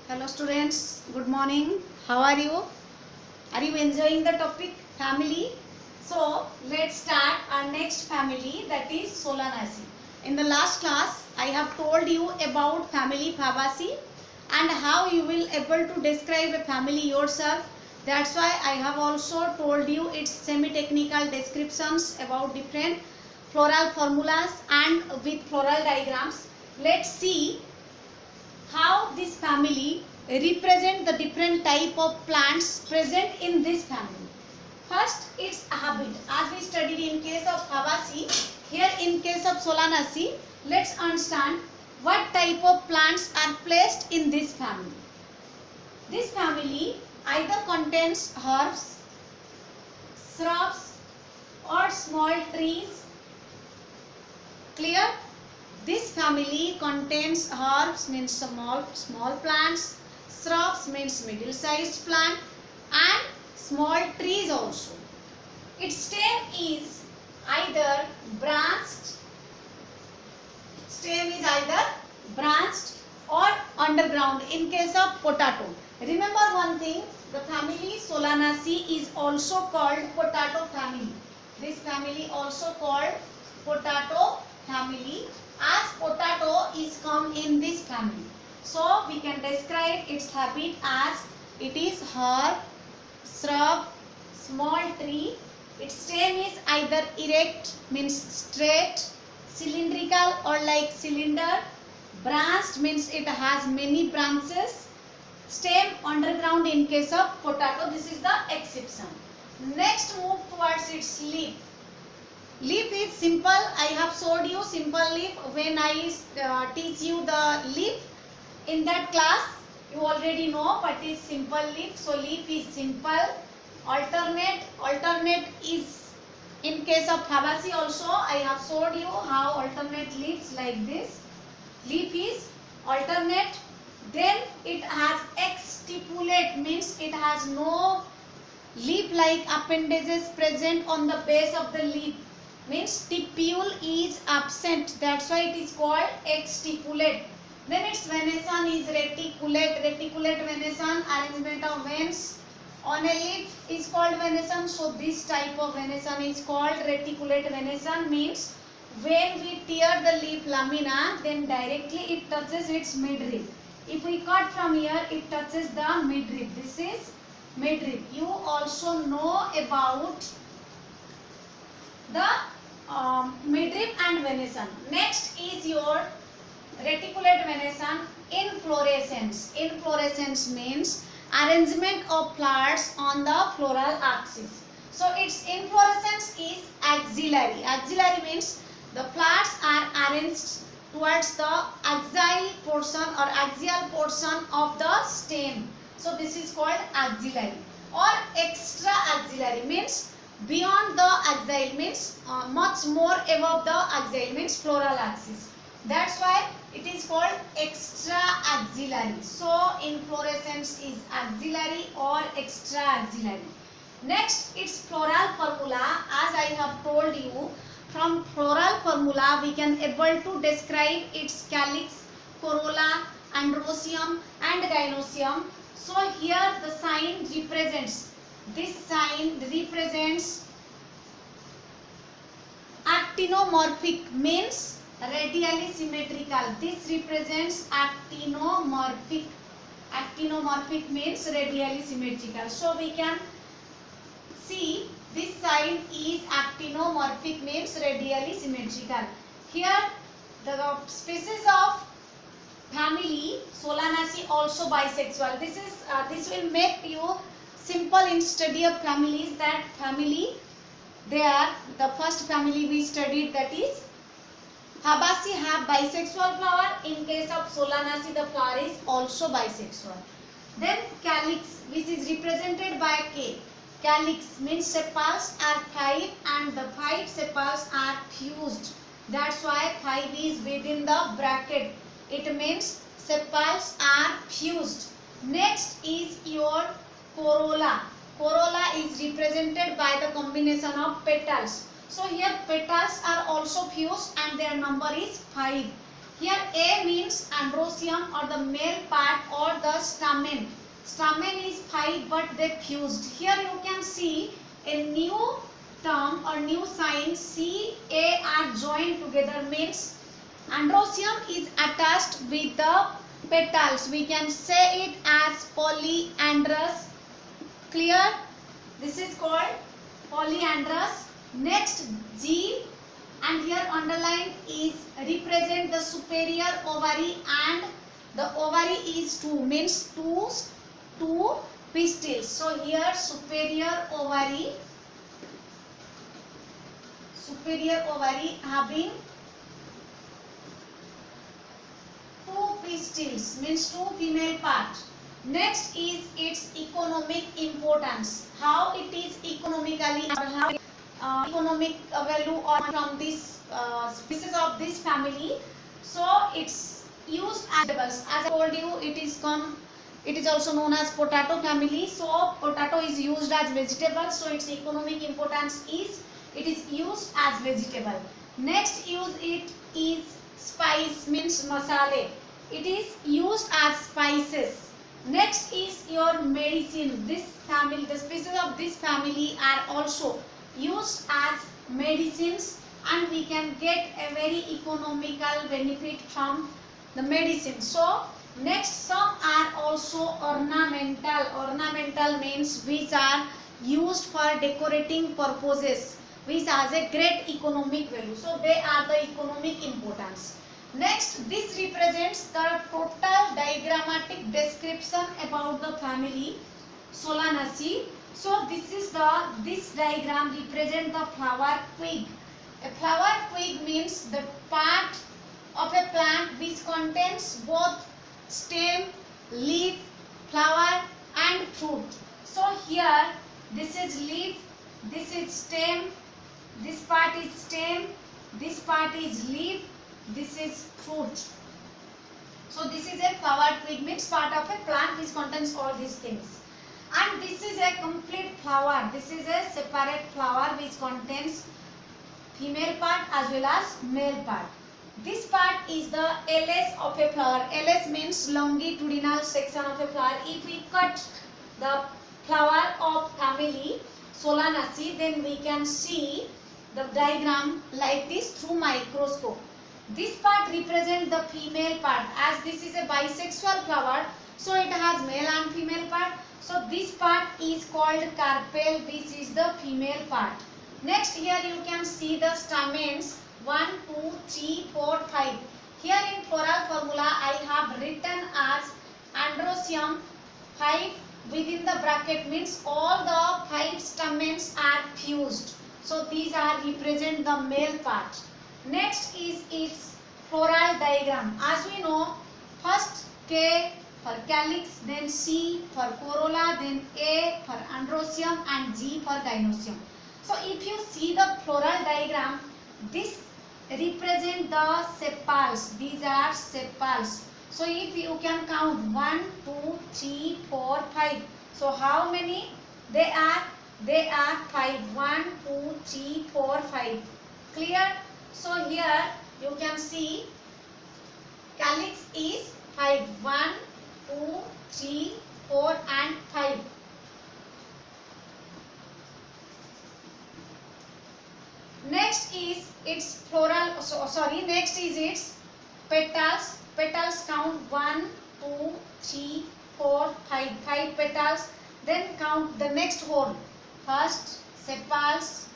Hello students, good morning. How are you? Are you enjoying the topic family? So let's start our next family, that is Solanaceae. In the last class I have told you about family Fabaceae and how you will able to describe a family yourself. That's why I have also told you its semi-technical descriptions about different floral formulas and with floral diagrams. Let's see how this family represent the different type of plants present in this family. First, its habit. As we studied in case of Fabaceae, here in case of Solanaceae, let's understand what type of plants are placed in this family. This family either contains herbs, shrubs or small trees. Clear? This family contains herbs means small plants, shrubs means middle sized plant and small trees also. Its stem is either branched or underground in case of potato. Remember one thing, the family Solanaceae is also called potato family. This family also called potato family, as potato is come in this family. So we can describe its habit as it is herb, shrub, small tree. Its stem is either erect means straight, cylindrical or like cylinder, branched means it has many branches, stem underground in case of potato. This is the exception. Next, move towards its leaf. Leaf is simple. I have showed you simple leaf when I teach you the leaf. In that class, you already know what is simple leaf. So leaf is simple. Alternate is in case of Fabaceae also. I have showed you how alternate leaves like this. Leaf is alternate. Then it has exstipulate means it has no leaf-like appendages present on the base of the leaf. Means stipule is absent, that's why it is called exstipulate. Then its venation is reticulate venation, arrangement of veins on a leaf is called venation. So this type of venation is called reticulate venation, means when we tear the leaf lamina, then directly it touches its midrib. If we cut from here, it touches the midrib. This is midrib. You also know about the midrib and venation. Next is your reticulate venation. Inflorescence. Inflorescence means arrangement of flowers on the floral axis. So its inflorescence is axillary. Axillary means the flowers are arranged towards the axial portion or axial portion of the stem. So this is called axillary. Or extra axillary means beyond the axial, means much more above the axial, means floral axis. That's why it is called extra axillary. So inflorescence is axillary or extra axillary. Next, its floral formula. As I have told you, from floral formula we can able to describe its calyx, corolla, androecium and gynoecium. So here the sign represents, this sign represents actinomorphic means radially symmetrical. This represents actinomorphic. Actinomorphic means radially symmetrical. So we can see this sign is actinomorphic means radially symmetrical. Here the species of family Solanaceae also bisexual. This will make you simple in study of families. That family, there the first family we studied, that is Fabaceae, have bisexual flower. In case of Solanaceae, the flower is also bisexual. Then calyx, which is represented by K. Calyx means sepals are 5 and the 5 sepals are fused. That's why 5 is within the bracket. It means sepals are fused. Next is your corolla. Corolla is represented by the combination of petals. So here petals are also fused and their number is 5. Here A means androsium or the male part or the stamen. Stamen is 5 but they fused. Here you can see a new term or new sign, C, A are joined together means androsium is attached with the petals. We can say it as polyandrous. Clear? This is called polyandrous. Next G, and here underline is represent the superior ovary, and the ovary is 2 means two pistils. So here superior ovary having 2 pistils means 2 female part. Next is its economic importance. How it is economically or how economic value or from this species of this family. So it's used as vegetables. As I told you, it is also known as potato family. So potato is used as vegetable. So its economic importance is it is used as vegetable. Next use it is spice means masale. It is used as spices. Next is your medicine. This family, the species of this family are also used as medicines, and we can get a very economical benefit from the medicine. So next some are also ornamental. Ornamental means which are used for decorating purposes, which has a great economic value. So they are the economic importance. Next, this represents the total diagrammatic description about the family Solanaceae. So this diagram represents the flower twig. A flower twig means the part of a plant which contains both stem, leaf, flower and fruit. So here this is leaf, this is stem, this part is stem, this part is leaf, this is fruit. So this is a flower twig means part of a plant which contains all these things. And this is a complete flower. This is a separate flower which contains female part as well as male part. This part is the LS of a flower. LS means longitudinal section of a flower. If we cut the flower of family Solanaceae, then we can see the diagram like this through microscope. This part represents the female part. As this is a bisexual flower, so it has male and female part. So this part is called carpel, which is the female part. Next here you can see the stamens 1, 2, 3, 4, 5. Here in floral formula I have written as androsium 5 within the bracket means all the 5 stamens are fused. So these are represent the male part. Next is its floral diagram. As we know, first K for calyx, then C for corolla, then A for androsium and G for gynosium. So if you see the floral diagram, this represent the sepals. These are sepals. So if you can count 1, 2, 3, 4, 5. So how many? They are 5. 1, 2, 3, 4, 5. Clear? So here you can see calyx is 5. 1, 2, 3, 4 and 5. Next is its floral, next is its petals. Petals count 1, 2, 3, 4, 5. 5 petals. Then count the next whole. First sepals,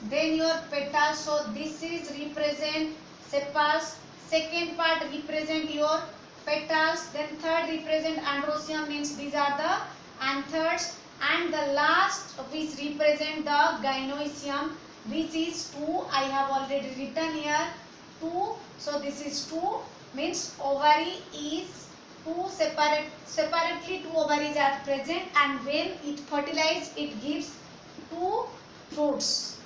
then your petals. So this is represent sepals. Second part represent your petals. Then third represent androsium means these are the anthers. And the last which represent the gynoecium, which is 2. I have already written here 2. So this is 2 means ovary is 2 separately 2 ovaries are present, and when it fertilized it gives 2 fruits.